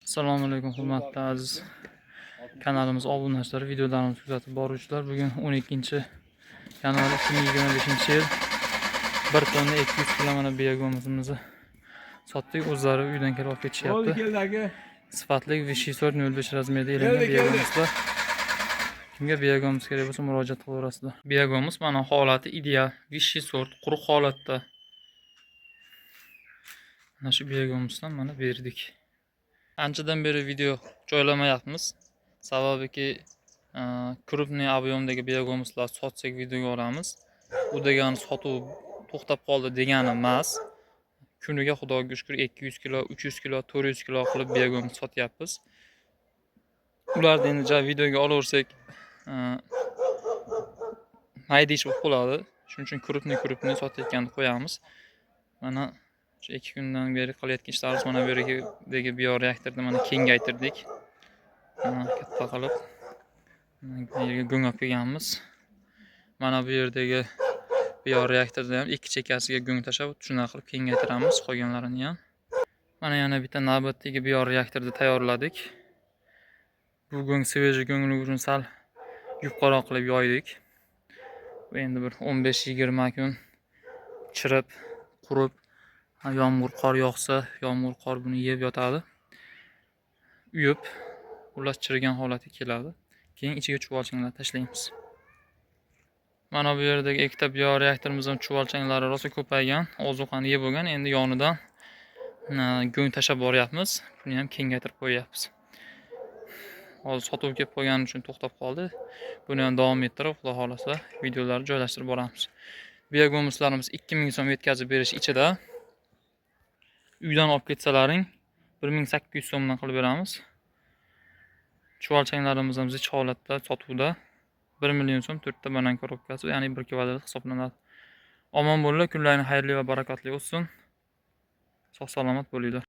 Assalomu alaykum hurmatli aziz kanalimiz obunachilari, videolarimizni kuzatib boruvchilar. Bugun 12-yanvar 2025-yil 1 tonna 200 kg mana biyagomimizni sotdik. O'zlari uydan kelib olib ketishyapti. Sifatli Vichy sort 05 razmerda elingan biyagomizlar. Kimga biyagomiz kerak bo'lsa murojaat qilaverasizlar. Biyagomiz mana holati ideal, Vichy sort, quruq holatda. Mana shu biyagomizdan mana berdik. Anchadan beri video joylamayapmiz. Sababiki krupniy объемdagi biyagomizlar sotsak videoga olamiz. Bu degani sotuv to'xtab qoldi degani emas. Kuniga xudoga shukr 200 kg, 300 kg, 400 kg qilib biyagomiz sotyapmiz. Ularni endi videoga olaversak mayda ish bo'lib qoladi. Shuning uchun krupniy sotayotganni qo'yamiz. Mana shu 2 kundan beri qilayotgan ishlarimiz mana bu yerdagi bioreaktorni mana kengaytirdik. Katta qilib yerga go'ng olib kelganmiz. Mana bu yerdagi bioreaktorda ham ikki chekkasiga go'ng tashlab shunaqa qilib kengaytiramiz qolganlarini ham. Mana yana bitta navbatdagi bioreaktorni tayyorladik. Bu go'ng svejiy go'nglik uchun sal yupqaroq qilib yoydik. Bu endi bir 15-20 kun chirib, qurib, yomg'ir qor yog'sa, yomg'ir qor buni yeb yotadi. Uyib, ular chirigan holatiga keladi. Keyin ichiga chuvalchanglar tashlaymiz. Mana bu yerdagi ikkita bioreaktorimiz ham chuvalchanglari rosa ko'paygan, ozuqani yeb bo'lgan. Endi yonidan go'ng tashab boryapmiz. Buni ham kengaytirib qo'yapmiz. Hozir sotuvga kelib qo'ygani uchun to'xtab qoldi. Buni ham davom ettirib, xudo xolasa videolarni joylashtirib boramiz. Biyagomizlarimiz 2000 so'm yetkazib berish ichida. Uydan olib ketsalaring 1800 so'mdan qilib beramiz. Chuvalchanglarimiz ham zich holatda sotuvda. 1 million so'm 4 ta banan korobkasi, ya'ni 1 kvadrat hisoblanadi. Omon bo'linglar, kunlaringiz xayrli va barakatli o'tsin. Sog' salomat bo'linglar.